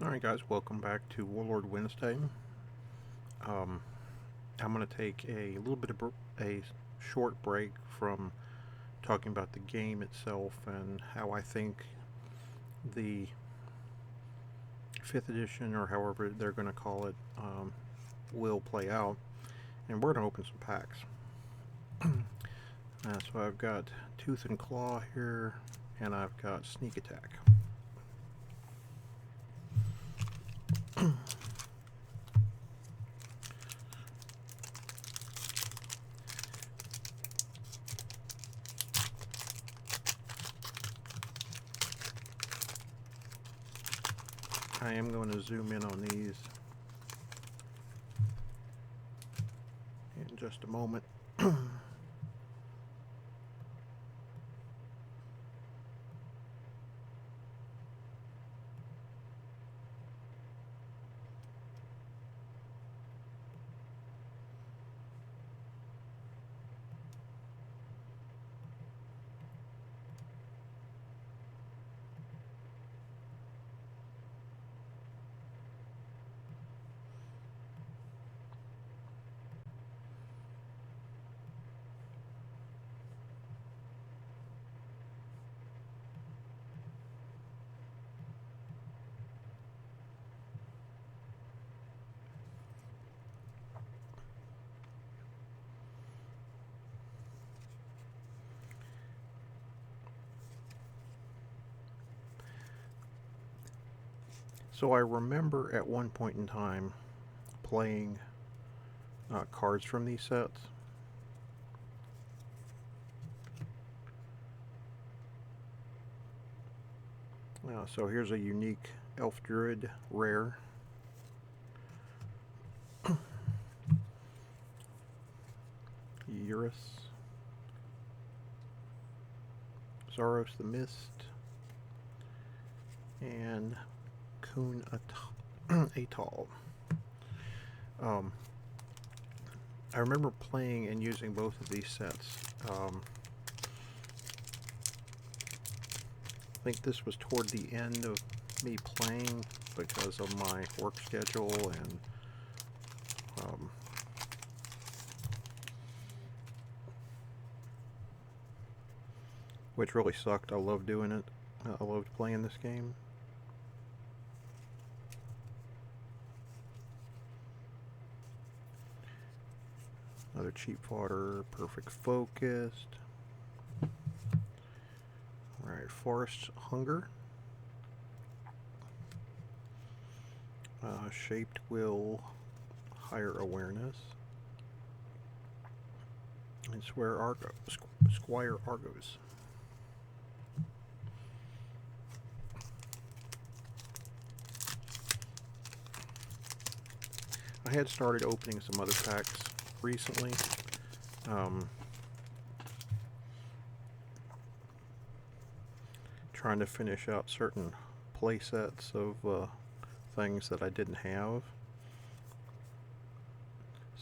Alright guys, welcome back to Warlord Wednesday. I'm going to take a little bit of a short break from talking about the game itself and how I think the 5th edition, or however they're going to call it, will play out. And we're going to open some packs. So I've got Tooth and Claw here, and I've got Sneak Attack. I am going to zoom in on these in just a moment. So I remember at one point in time playing cards from these sets. So here's a unique Elf Druid rare. Eurus. Zaros the Mist. And Kun Atoll. I remember playing and using both of these sets. I think this was toward the end of me playing because of my work schedule and which really sucked. I loved doing it. I loved playing this game. Another cheap fodder, perfect focused. Alright, Forest Hunger. Shaped Will, Higher Awareness. And Squire Argos. I had started opening some other packs recently. Trying to finish out certain play sets of things that I didn't have.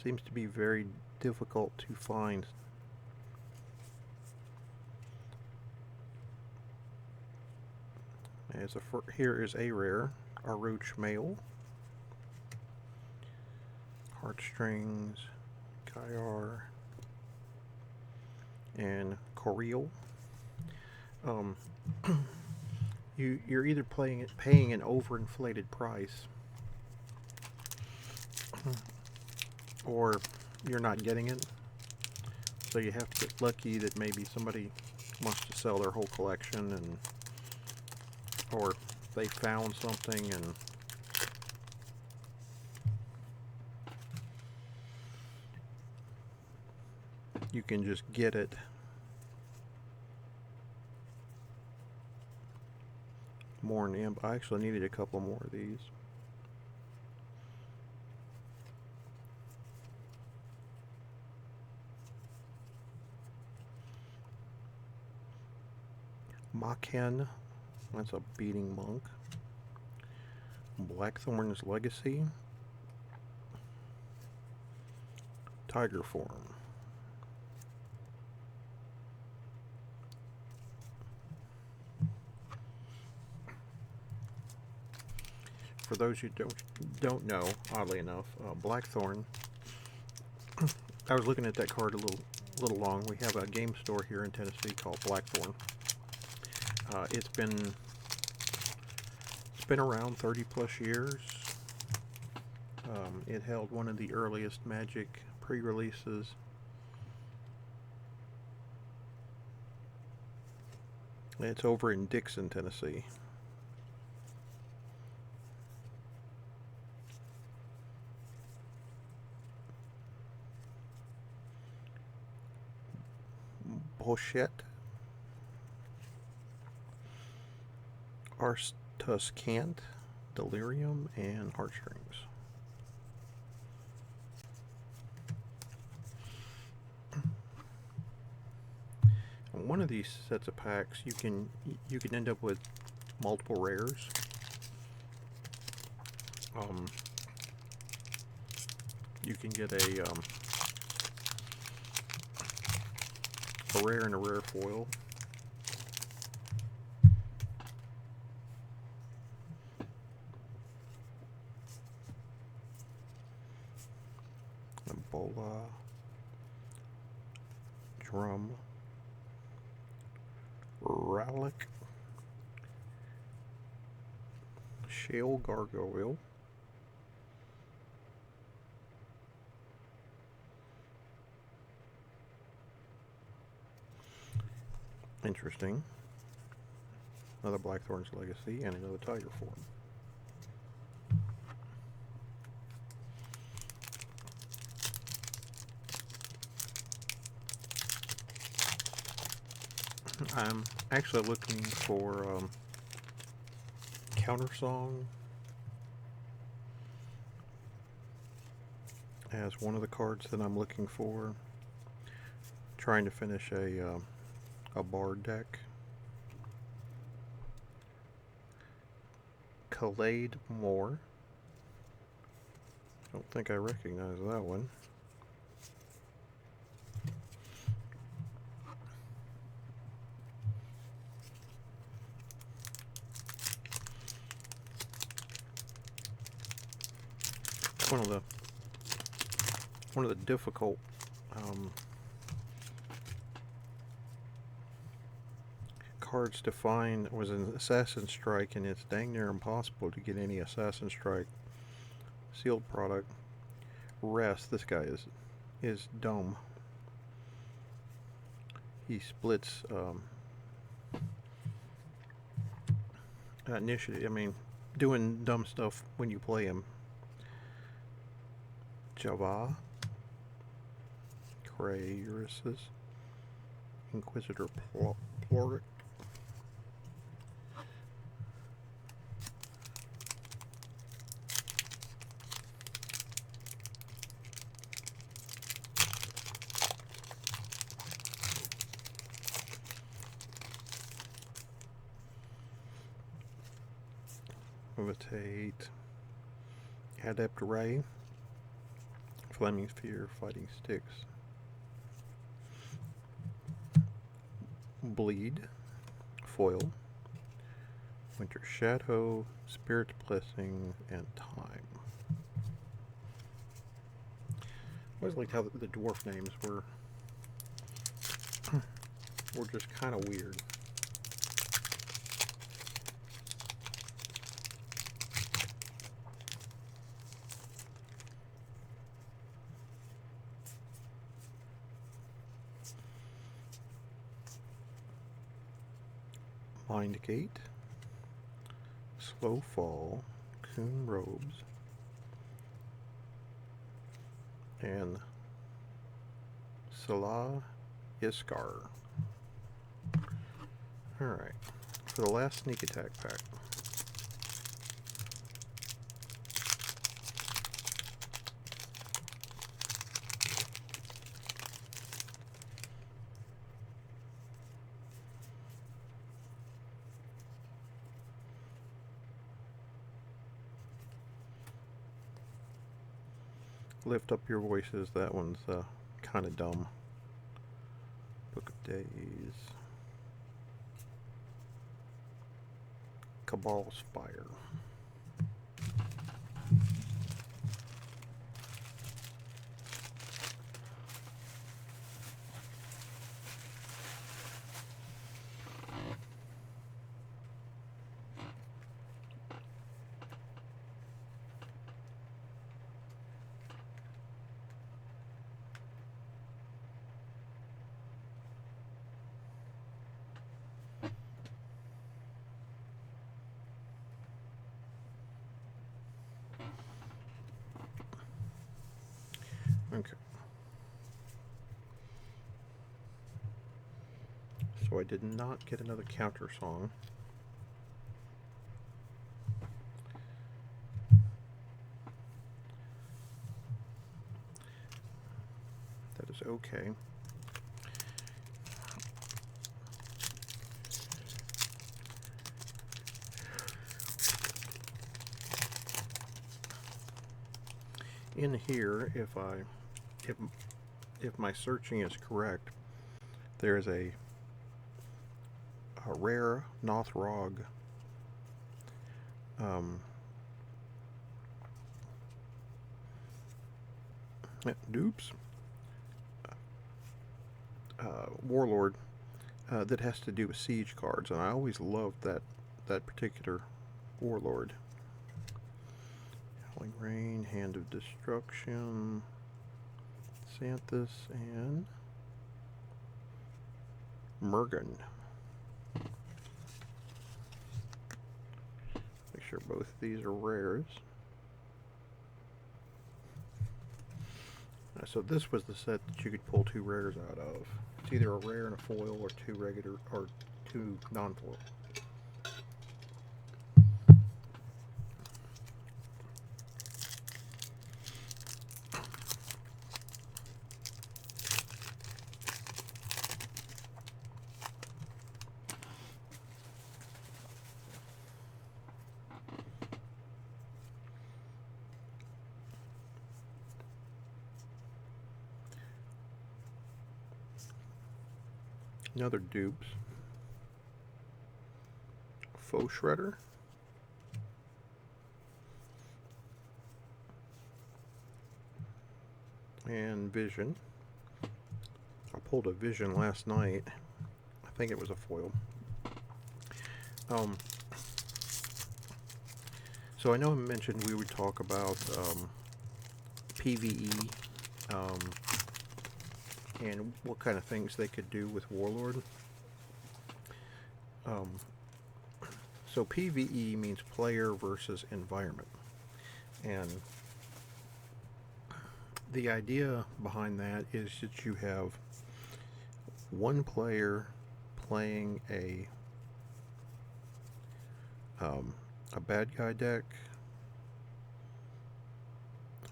Seems to be very difficult to find. Here is a rare, Aroach Male. Heartstrings, Kaiar, and Coriel. You're either paying an overinflated price, or you're not getting it. So you have to get lucky that maybe somebody wants to sell their whole collection, and or they found something and you can just get it. More in imp. I actually needed a couple more of these. Maken, that's a beating monk. Blackthorn's Legacy. Tiger Form. for those who don't know, oddly enough, Blackthorn. I was looking at that card a little long. We have a game store here in Tennessee called Blackthorn. It's been around 30 plus years. It held one of the earliest Magic pre-releases. It's over in Dixon, Tennessee. Pochette, Arstuscant, Delirium, and Heartstrings. One of these sets of packs, you can end up with multiple rares. You can get a rare and a rare foil. Ebola, Drum, Rallic, Shale Gargoyle, interesting, another Blackthorn's Legacy, and another Tiger form. I'm actually looking for Countersong as one of the cards that I'm looking for. Trying to finish a Bard deck. Kolat Moore. Don't think I recognize that one. One of the difficult cards to find was an Assassin Strike, and it's dang near impossible to get any Assassin Strike sealed product. Rest, this guy is dumb. He splits initiative. I mean, doing dumb stuff when you play him. Java, Crayurises, Inquisitor Ploric, Levitate, Adept Ray, Flaming Sphere, Fighting Sticks, Bleed, Foil, Winter Shadow, Spirit Blessing, and Time. I always liked how the dwarf names were just kind of weird. Mindgate, Slow Fall, Coon Robes, and Salah Iskar. Alright, for the last sneak attack pack. Lift Up Your Voices, that one's kind of dumb. Book of Days. Cabal Spire. So I did not get another counter song. That is okay. In here, if my searching is correct, there's a rare Nothrog dupes Warlord that has to do with siege cards, and I always loved that particular Warlord. Howling Rain, Hand of Destruction, Xanthus, and Murgan. Make sure both of these are rares. So this was the set that you could pull 2 rares out of. It's either a rare and a foil, or 2 regular, or 2 non-foil. Another dupes. Foe Shredder. And Vision. I pulled a Vision last night. I think it was a foil. So I know I mentioned we would talk about PVE and what kind of things they could do with Warlord. So PVE means player versus environment, and the idea behind that is that you have one player playing a bad guy deck,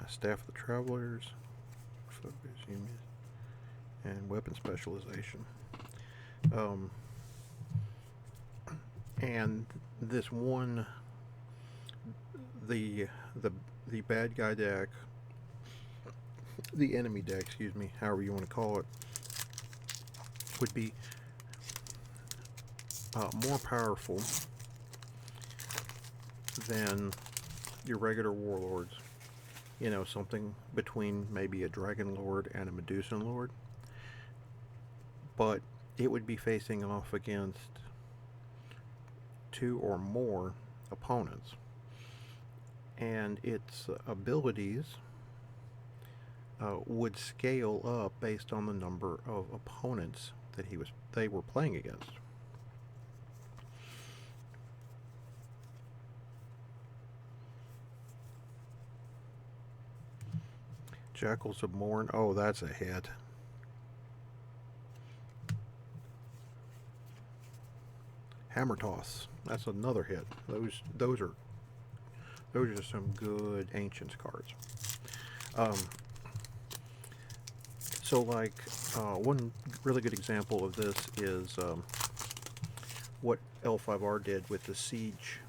a Staff of the Travelers, and weapon specialization. And this one, the bad guy deck, the enemy deck, excuse me, however you want to call it, would be more powerful than your regular warlords. You know, something between maybe a Dragon Lord and a Medusan Lord. But it would be facing off against 2 or more opponents. And its abilities would scale up based on the number of opponents that they were playing against. Jackals of Morn. Oh, that's a hit. Hammer Toss. That's another hit. Those are some good Ancients cards. So like one really good example of this is what L5R did with the Siege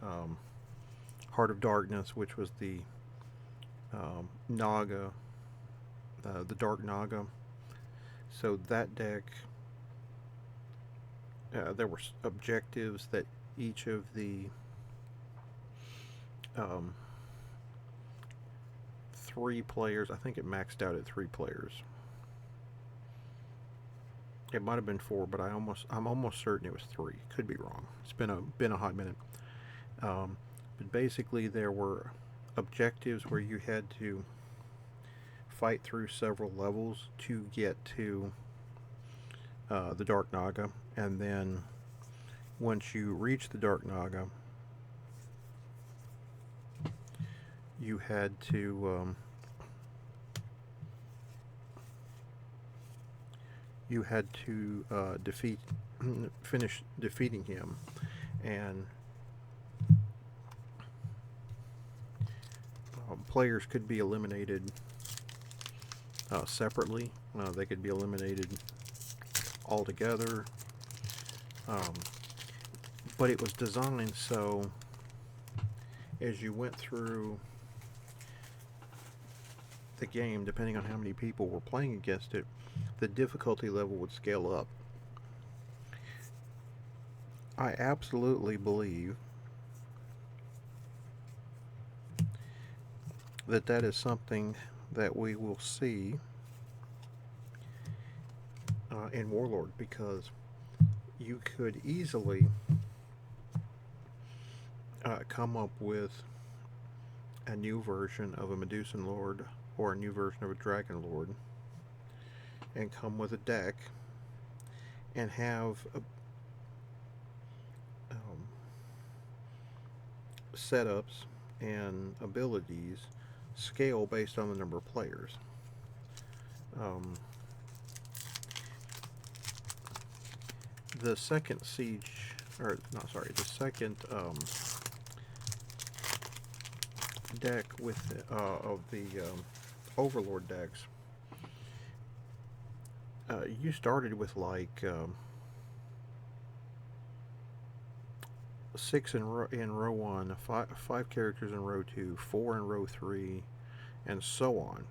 Heart of Darkness, which was the Naga, the Dark Naga. So that deck, there were objectives that each of the 3 players, I think it maxed out at 3 players. It might have been 4, but I'm almost certain it was 3. Could be wrong. It's been a hot minute. But basically, there were objectives where you had to fight through several levels to get to the Dark Naga, and then once you reach the Dark Naga, you had to you had to finish defeating him, and players could be eliminated separately. They could be eliminated altogether. But it was designed so as you went through the game, depending on how many people were playing against it, the difficulty level would scale up. I absolutely believe that that is something that we will see in Warlord, because you could easily come up with a new version of a Medusan Lord or a new version of a Dragon Lord and come with a deck and have setups and abilities scale based on the number of players. The second siege, or not, sorry, the second deck with of the Overlord decks, you started with like 6 in row 1, five characters in row 2, 4 in row 3, and so on.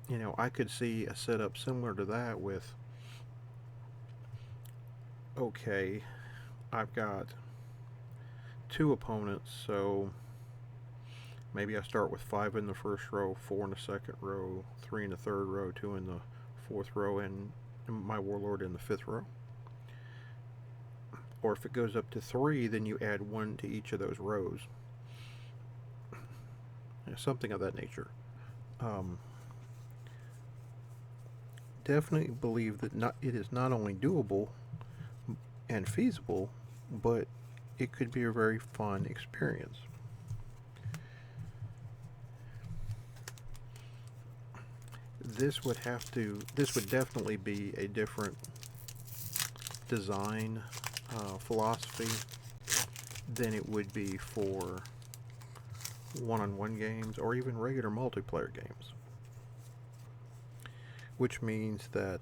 You know, I could see a setup similar to that with, okay, I've got 2 opponents, so maybe I start with 5 in the first row, 4 in the second row, 3 in the third row, 2 in the fourth row, and my Warlord in the 5th row. Or if it goes up to 3, then you add 1 to each of those rows. Something of that nature. Definitely believe that it is not only doable and feasible, but it could be a very fun experience. This would definitely be a different design philosophy than it would be for one-on-one games or even regular multiplayer games, which means that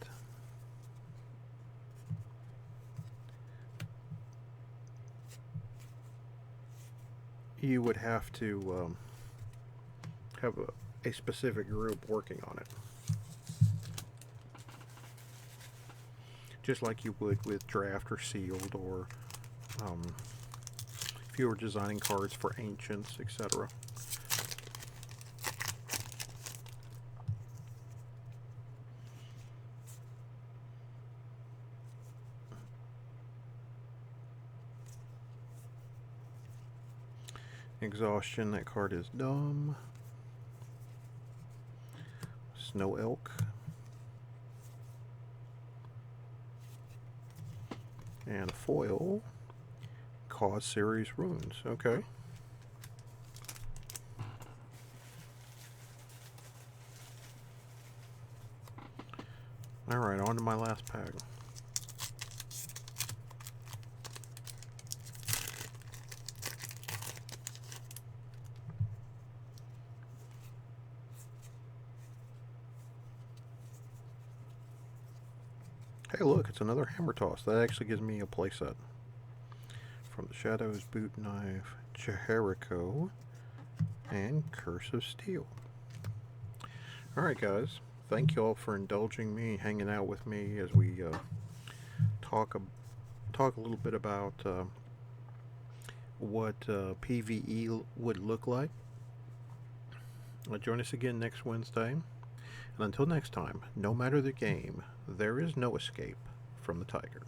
you would have to have a specific group working on it, just like you would with draft or sealed, or if you were designing cards for ancients, etc. Exhaustion, that card is dumb. Snow Elk. And a foil. Cause serious wounds. Okay. Alright, on to my last pack. Hey look, it's another Hammer Toss. That actually gives me a playset. From the Shadows, Boot Knife, Jericho, and Curse of Steel. Alright guys, thank you all for indulging me, hanging out with me as we talk a little bit about what PVE would look like. Join us again next Wednesday. And until next time, no matter the game, there is no escape from the tiger.